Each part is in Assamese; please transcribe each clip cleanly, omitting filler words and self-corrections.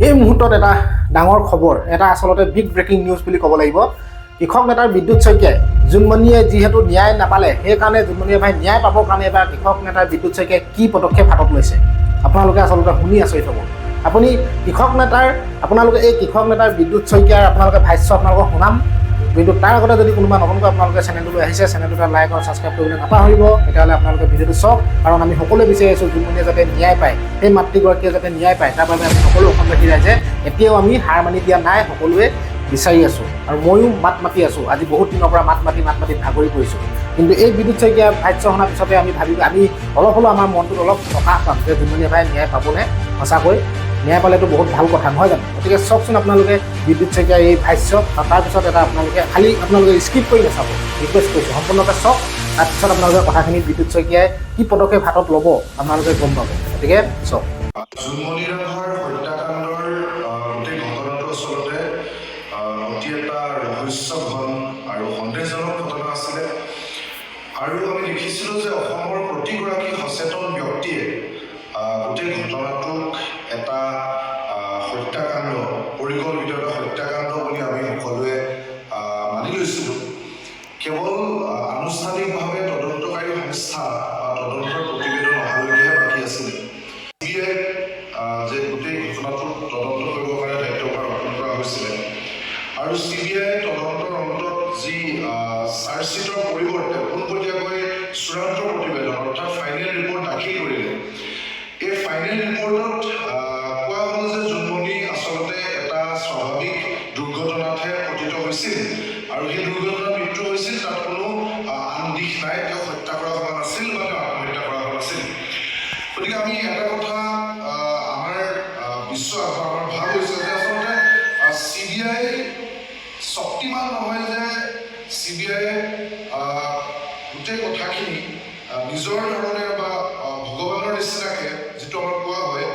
এই মুহূৰ্তত এটা ডাঙৰ খবৰ, এটা আচলতে বিগ ব্ৰেকিং নিউজ বুলি ক'ব লাগিব। কৃষক নেতাৰ বিদ্যুৎ শইকীয়াই জোনমণিয়ে যিহেতু ন্যায় নাপালে, সেইকাৰণে জোনমণিয়ে ভাই ন্যায় পাবৰ কাৰণে এবাৰ কৃষক নেতাৰ বিদ্যুৎ শইকীয়াই কি পদক্ষেপ হাতত লৈছে, আপোনালোকে আচলতে শুনি আচৰিত হ'ব। আপোনালোকে এই কৃষক নেতাৰ বিদ্যুৎ শইকীয়াৰ আপোনালোকে ভাষ্য আপোনালোকক শুনাম। কিন্তু তাৰ আগতে যদি কোনোবা নতুনকৈ আপোনালোকে চেনেলটোলৈ আহিছে, চেনেলটোতে লাইক আৰু ছাবস্ক্ৰাইব কৰিবলৈ নাপাহৰিব। তেতিয়াহ'লে আপোনালোকে ভিডিঅ'টো চাওক, কাৰণ আমি সকলোৱে বিচাৰি আছোঁ জোনমণিয়ে যাতে ন্যায় পায়, সেই মাতৃগৰাকীয়ে যাতে ন্যায় পায়, তাৰ বাবে আমি সকলো অসমবাসী ৰাইজে এতিয়াও আমি হাৰ মানি দিয়া নাই, সকলোৱে বিচাৰি আছোঁ। আৰু ময়ো মাত মাতি আছোঁ, আজি বহুত দিনৰ পৰা মাত মাতি ভাগৰি পৰিছোঁ। কিন্তু এই বিদ্যুৎ শইকীয়াৰ ভাষ্য শুনাৰ পিছতে আমি অলপ হ'লেও আমাৰ মনটোত অলপ সকাহ পাম যে জোনমণিয়ে ভাই ন্যায় পাবনে, সঁচাকৈ ন্যায় পালেতো বহুত ভাল কথা, নহয় জানো? গতিকে চাওকচোন আপোনালোকে বিদ্যুৎ শইকীয়াৰ এই ভাষ্য, আৰু তাৰপিছত এটা আপোনালোকে স্কিপ কৰি নাচাব, ৰিকুৱেষ্ট কৰিছোঁ সম্পূৰ্ণকৈ চাওক। তাৰপিছত আপোনালোকে কথাখিনি বিদ্যুৎ শইকীয়াই কি পদক্ষেপ হাতত ল'ব আপোনালোকে গম পাব। গতিকে চাওক। জোনমণি ৰাভাৰ হত্যাকাণ্ডৰ গোটেই ঘটনাটো আচলতে অতি এটা ৰহস্যঘন আৰু সন্দেহজনক ঘটনা আছিলে। আৰু আমি দেখিছিলোঁ যে অসমৰ প্ৰতিগৰাকী সচেতন ব্যক্তিয়ে গোটেই ঘটনাটোক এটা হত্যাকাণ্ড, পৰিকল্পিত এটা হত্যাকাণ্ড বুলি আমি সকলোৱে মানি লৈছিলোঁ। কেৱল আনুষ্ঠানিকভাৱে তদন্তকাৰী সংস্থা বা তদন্তৰ প্ৰতিবেদন অহালৈকেহে বাকী আছিলে। CBI যে গোটেই ঘটনাটোত তদন্ত কৰিবৰ কাৰণে দায়িত্বভাৰ অৰ্পণ কৰা হৈছিলে, আৰু CBI তদন্তৰ অন্তত যি চাৰ্জশ্বিটৰ পৰিৱৰ্তে পোনপটীয়াকৈ চূড়ান্ত প্ৰতিবেদন অৰ্থাৎ ফাইনেল ৰিপৰ্ট দাখিল কৰিলে। এই ফাইনেল ৰিপৰ্টত কোৱা হ'ল যে জোনমণি আচলতে এটা স্বাভাৱিক দুৰ্ঘটনাতহে পতিত হৈছিল, আৰু সেই দুৰ্ঘটনাত মৃত্যু হৈছিল, তাত কোনো আন দিশ নাই, তেওঁ হত্যা কৰা হোৱা নাছিল বা তেওঁ আত্মহত্যা কৰা হোৱা নাছিল। গতিকে আমি এটা কথা আমাৰ বিশ্বাস বা আমাৰ ভাৱ হৈছে যে আচলতে CBI শক্তিমান নহয়, যে CBI গোটেই কথাখিনি নিজৰ ধৰণে বা ভগৱানৰ নিচিনাকৈ যিটো আমাৰ কোৱা হয়,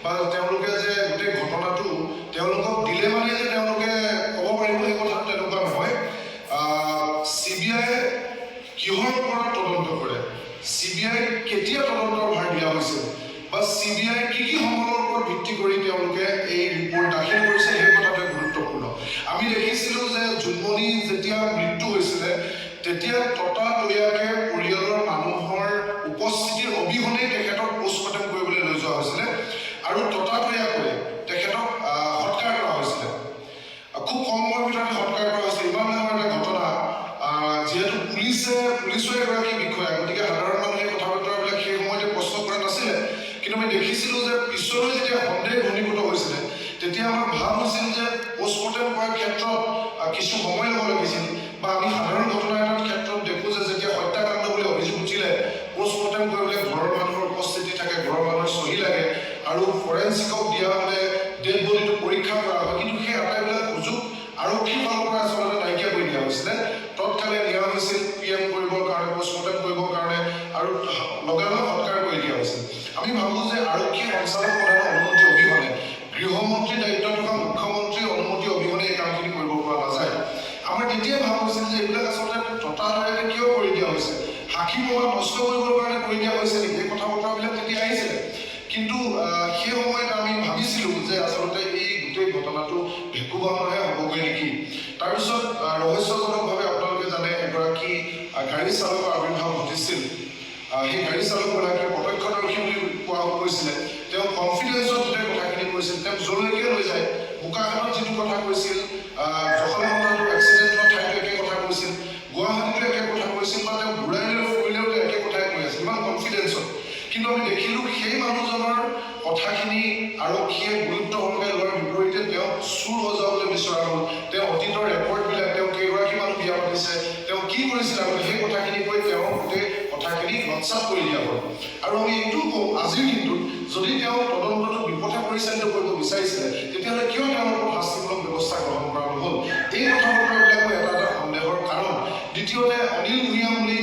বা তেওঁলোকে যে গোটেই ঘটনাটো তেওঁলোকক দিলে মানে যে তেওঁলোকে ক'ব পাৰিব, সেই কথাটো তেনেকুৱা নহয়। CBI কিহৰ ওপৰত তদন্ত কৰে, CBI কেতিয়া তদন্তৰ ভাৰ দিয়া হৈছে, বা CBI কি সমলৰ ওপৰত ভিত্তি কৰি তেওঁলোকে এই ৰিপৰ্ট দাখিল কৰিছে, সেই কথাটোৱে গুৰুত্বপূৰ্ণ। আমি দেখিছিলোঁ যে জোনমণি যেতিয়া মৃত্যু হৈছিলে, তেতিয়া ততাতৈয়াকে পৰিয়ালৰ মানুহৰ উপস্থিতিৰ অবিহনে তেখেতক পোষ্টমৰ্টেম কৰিবলৈ লৈ যোৱা হৈছিলে, আৰু ততাতৈয়াকৈ তেখেতক সৎকাৰ কৰা হৈছিলে। খুব কম সময়ৰ ভিতৰতে সৎকাৰ কৰা হৈছিলে। ইমান ডাঙৰ এটা ঘটনা, যিহেতু পুলিচৰ এগৰাকী বিষয়া, গতিকে সাধাৰণ মানুহে কথা বতৰাবিলাক সেই সময়তে প্ৰশ্ন কৰা নাছিলে। কিন্তু আমি দেখিছিলোঁ যে পিছলৈ যেতিয়া সন্দেহ ঘনীভূত হৈছিলে, তেতিয়া আমাৰ ভাৱ হৈছিল যে পোষ্টমৰ্টেম কৰাৰ ক্ষেত্ৰত কিছু সময় ল'ব লাগিছিল, বা আমি সাধাৰণ ঘটনা এটাৰ ক্ষেত্ৰত দেখোঁ যে যেতিয়া হত্যাকাণ্ড বুলি অভিযোগ উঠিলে, পোষ্টমৰ্টেম কৰিবলৈ ঘৰৰ মানুহৰ উপস্থিতি থাকে, ঘৰৰ মানুহৰ চহী লাগে, আৰু ফৰেনচিকক দিয়া হ'লে ডেড বডিটো পৰীক্ষা কৰা হয়। কিন্তু সেই আটাইবিলাক সুযোগ আৰক্ষীৰ ফালৰ পৰা আচলতে নাইকিয়া কৰি দিয়া হৈছিলে। তৎকালে নিয়া হৈছিল PM কৰিবৰ কাৰণে, পোষ্টমৰ্টেম কৰিবৰ কাৰণে, আৰু লগালগ সৎকাৰ কৰি দিয়া হৈছিল। আমি ভাবোঁ যে আৰক্ষী সঞ্চালক প্ৰধানৰ অনুমতি অবিহনে, গৃহমন্ত্ৰীৰ দায়িত্ব থকা মুখ্যমন্ত্ৰীৰ অনুমতি অবিহনে এই কামখিনি কৰিব পৰা নাযায়। আমাৰ তেতিয়াই ভাব হৈছিল যে এইবিলাক আচলতে ততাতৈয়াকে কিয় কৰি দিয়া হৈছে, সাক্ষী প্ৰমাণ নষ্ট কৰিবৰ কাৰণে কৰি দিয়া হৈছে নেকি, এই কথা বতৰাবিলাক তেতিয়া আহিছিলে। কিন্তু সেই সময়ত আমি ভাবিছিলোঁ যে আচলতে এই গোটেই ঘটনাটো ভেকুৱামৰহে হ'বগৈ নেকি। তাৰপিছত ৰহস্যজনকভাৱে আপোনালোকে জানে, এগৰাকী গাড়ী চালকৰ আৱিৰ্ভাৱ ঘটিছিল। সেই গাড়ী চালকগৰাকীয়ে প্ৰত্যক্ষদৰ্শী বুলি কোৱা কৈছিলে। তেওঁ কনফিডেন্সত গোটেই কথাখিনি কৈছিল, তেওঁ য'লৈকে লৈ যায়, বোকাখাটত যিটো কথা কৈছিল, যশোদানগৰ এক্সিডেণ্ট হোৱা ঠাইতো একে কথা কৈছিল, গুৱাহাটীতো একে কথা কৈছিল, বা তেওঁ বুঢ়াইলৈ ফুৰিলেও একে কথাই কৈ আছিল, ইমান কনফিডেন্সত। কিন্তু আমি দেখিলোঁ সেই মানুহজনৰ কথাখিনি আৰক্ষীয়ে গুৰুত্ব সহকাৰে লোৱাৰ বিপৰীতে তেওঁ চুৰ সজাবলৈ বিচৰা হ'ল। তেওঁ অতীতৰ ৰেকৰ্ডবিলাক, তেওঁ কেইগৰাকী মানুহ বিয়া পাতিছে, তেওঁ কি কৰিছিল আগতে, সেই কথাখিনি কৈ তেওঁ গোটেই কথাখিনি নৎসাত কৰি দিয়া হ'ল। আৰু আমি এইটোও কওঁ, আজিৰ দিনটোত যদি তেওঁ তদন্তটো বিপথে পৰিচালিত কৰিব বিচাৰিছিলে, তেতিয়াহ'লে কিয় তেওঁৰ ওপৰত শাস্তিমূলক ব্যৱস্থা গ্ৰহণ কৰা নহ'ল? এই কথা বতৰাবিলাকো এটা সন্দেহৰ কাৰণ। দ্বিতীয়তে, অনিল ভূঞা বুলি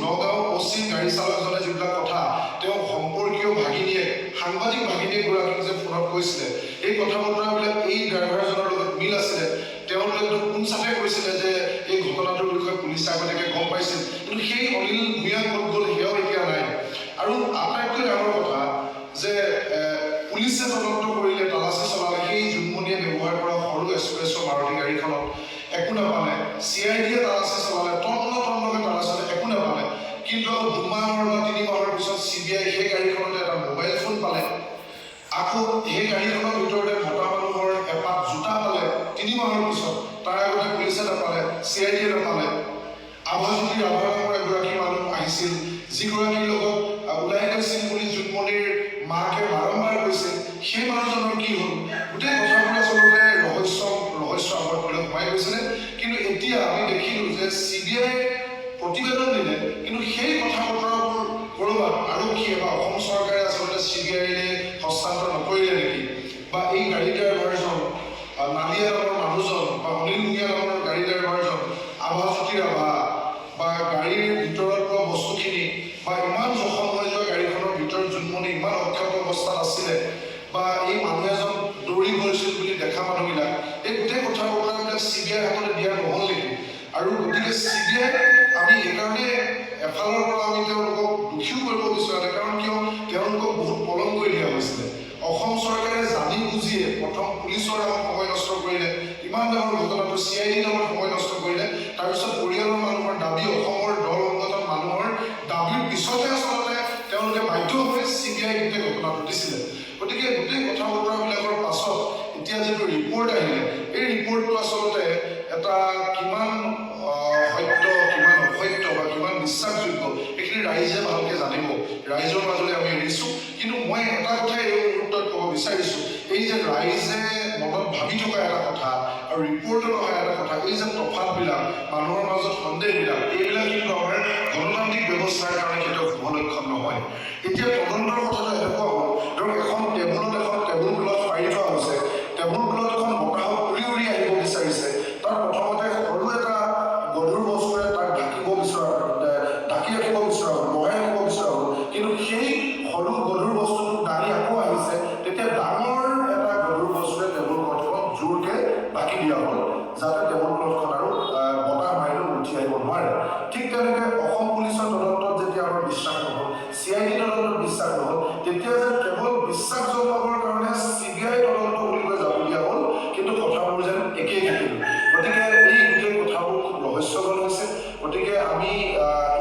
নগাঁও OC গাড়ী চালকজনে যিবিলাক কথা তেওঁ সম্পৰ্কীয় ভাগিনীয়ে, সাংবাদিক ভাগিনীয়ে গৰাকীক যে ফোনত কৈছিলে, এই কথা বতৰাবিলাক এই ড্ৰাইভাৰজনৰ লগত মিল আছিলে। তেওঁলোকে কোনচাতে কৈছিলে যে এই ঘটনাটোৰ বিষয়ে পুলিচে আগতীয়াকৈ গম পাইছিল, কিন্তু সেই অনিল ভূঞা ক'ত গ'ল সেয়াও এতিয়া নাই। আৰু আটাইতকৈ ডাঙৰ কথা যে পুলিচে তদন্ত কৰিলে, তালাচী চলালে, সেই জোনমণিয়ে ব্যৱহাৰ কৰা সৰু এক্সপ্ৰেছ মাৰুতি গাড়ীখনত একো নাপালে। CIDয়ে তালাচী চলালে, তন্নকৈ তালাচী একো নাপালে। কিন্তু আকৌ 2 মাহৰ বা 3 মাহৰ পিছত CBI সেই গাড়ীখনতে এটা মোবাইল ফোন পালে। আকৌ সেই গাড়ীখনৰ ভিতৰতে মতা মানুহৰ এপাত জোতা পালে 3 মাহৰ পিছত। তাৰ আগতে পুলিচে নাপালে, CIDয়ে নাপালে। আভাজ্যোতি ৰাভা নামৰ এগৰাকী মানুহ আহিছিল, যিগৰাকীৰ লগত ওলাই গৈছিল বুলি জোনমণিৰ মাকে বাৰম্বাৰ কৈছিল। সেই মানুহজনৰ কি হ'ল? গোটেই কথাবোৰ আচলতে ৰহস্য আৱৰ্তলৈ সোমাই গৈছিলে। কিন্তু এতিয়া আমি দেখিলোঁ যে CBI প্ৰতিবেদন দিলে, কিন্তু সেই কথা বতৰাবোৰ ক'ৰবাত আৰক্ষীয়ে বা অসম চৰকাৰে আচলতে CBIলে হস্তান্তৰ নকৰিলে নেকি? বা এই গাড়ী ড্ৰাইভাৰজন, নালিয়া নামৰ মানুহজন বা অনিল ভূঞা নামৰ গাড়ী ড্ৰাইভাৰজন, আভাজ্যোতি ৰাভা বা গাড়ীৰ ভিতৰত পোৱা বস্তুখিনি বা ইমান জখম হৈ যোৱা গাড়ীখনৰ ভিতৰত জোনমণি ইমান অক্ষত অৱস্থাত আছিলে বা এই মানুহ এজন দৌৰি গৈছিল বুলি দেখা মানুহবিলাক, এই গোটেই কথা বতৰাবিলাক CBIৰ হাতলৈ দিয়া নহ'ল নেকি? আৰু গতিকে CBI আমি এইকাৰণে এফালৰ পৰা আমি তেওঁলোকক দোষীও কৰিব বিচৰা নাই, কাৰণ কিয় তেওঁলোকক বহুত পলম কৰি দিয়া হৈছিলে। অসম চৰকাৰে জানি বুজিয়ে প্ৰথম পুলিচৰ নামত সময় নষ্ট কৰিলে, ইমান ডাঙৰ ঘটনাটো CID নামত সময় নষ্ট কৰিলে। তাৰপিছত পৰিয়ালৰ মানুহৰ দাবী, অসমৰ দল সংগঠন মানুহৰ দাবীৰ পিছতে আচলতে তেওঁলোকে বাধ্য হৈ CBI গোটেই ঘটনাটো দিছিলে। গতিকে গোটেই কথা বতৰাবিলাকৰ পাছত এতিয়া যিটো ৰিপৰ্ট আহিলে, এই ৰিপৰ্টটো আচলতে এটা কিমান সত্য, কিমান অসত্য বা কিমান বিশ্বাসযোগ্য, এইখিনি ৰাইজে ভালকৈ জানিব। ৰাইজৰ মাজলৈ আমি এৰিছোঁ। কিন্তু মই এটা কথাই এই মুহূৰ্তত ক'ব বিচাৰিছোঁ, এই যে ৰাইজে মনত ভাবি থকা এটা কথা আৰু ৰিপৰ্টত অহা এটা কথা, এই যে তফাতবিলাক, মানুহৰ মাজত সন্দেহবিলাক, এইবিলাক কিন্তু আমাৰ গণতান্ত্ৰিক ব্যৱস্থাৰ কাৰণে কেতিয়াও শুভ লক্ষণ নহয়। এতিয়া তদন্তৰ কথাটো এনেকুৱা হ'ল, ধৰক এখন টেবুল ক্লথ পাৰি থোৱা হৈছে, টেবুল ক্লথখন বতাহত উৰি উৰি আহিব বিচাৰিছে। তাত প্ৰথমতে সৰু এটা গধুৰ বস্তুৰে তাক ঢাকি ৰাখিব বিচৰা হ'ল, বহাই ৰাখিব বিচৰা হ'ল। কিন্তু সেই সৰু গধুৰ বস্তুটো দাঙি আকৌ আহিছে, তেতিয়া ডাঙৰ এটা গধুৰ বস্তুৰে টেবুল ক্লথখন জোৰকৈ ঢাকি দিয়া হ'ল, যাতে টেবুল ক্লথখন আৰু বতাহ মাৰিলেও উঠি আহিব নোৱাৰে। ঠিক তেনেকৈ অসম পুলিচৰ তদন্তত যেতিয়া আমাৰ বিশ্বাস নহ'ল, CID তদন্তত বিশ্বাস নহ'ল, তেতিয়া যে কেৱল বিশ্বাস জন্মাবৰ কাৰণে CBI তদন্ত বুলি কৈ যাবলগীয়া হ'ল, কিন্তু কথাবোৰ যেন একেই থাকিল। গতিকে এই গোটেই কথাবোৰ খুব ৰহস্যজনক হৈছে। গতিকে আমি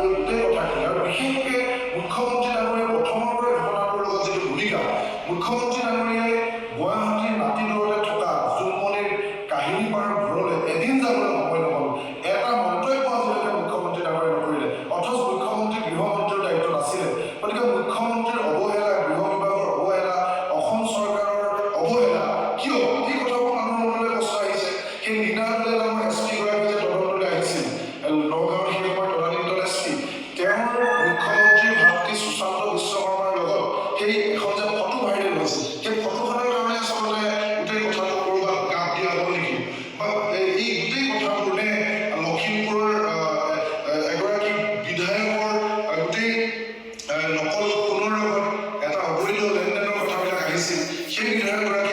এই গোটেই কথাখিনি, আৰু বিশেষকৈ মুখ্যমন্ত্ৰী ডাঙৰীয়াই প্ৰথমৰ পৰা ঘটনাটোৰ লগত যিটো ভূমিকা, মুখ্যমন্ত্ৰী ডাঙৰীয়াই গুৱাহাটীৰ মাটিদূৰতে থকা জোনমণিৰ কাহিনী পাৰ ঘৰলৈ এদিন যাবলৈ সময় নহ'ল। এটা মন্তব্য আজিলৈকে মুখ্যমন্ত্ৰী ডাঙৰীয়াই নকৰিলে, অথচ মুখ্যমন্ত্ৰী গৃহমন্ত্ৰীৰ দায়িত্বত আছিলে। গতিকে মুখ্যমন্ত্ৰীৰ অৱহেলা, গৃহ বিভাগৰ অৱহেলা, অসম চৰকাৰৰ অৱহেলা, কিয় এই কথাবোৰ মানুহৰ মনলৈ প্ৰশ্ন আহিছে। সেই মৃণাল নামৰ SP গৰাকী যে তদন্তলৈ আহিছিল, নগাঁৱৰ সেই সময়ত তদানীন্তন SP, তেওঁৰ মুখ্যমন্ত্ৰীৰ ভাতৃ সুশান্ত বিশ্বকৰ্মাৰ লগত সেই এখন যে ফটো ভাইৰেল হৈছিল, সেই ফটোখনৰ কাৰণে আচলতে গোটেই কথাটো ক'ৰবাত গাপ দিয়া হ'ব নেকি? বা এই গোটেই কথাবোৰ নে লখিমপুৰৰ এগৰাকী বিধায়কৰ গোটেই নকল সোণৰ লগত এটা অবৈধ লেনদেনৰ কথাবিলাক আহিছিল, সেই বিধায়কগৰাকী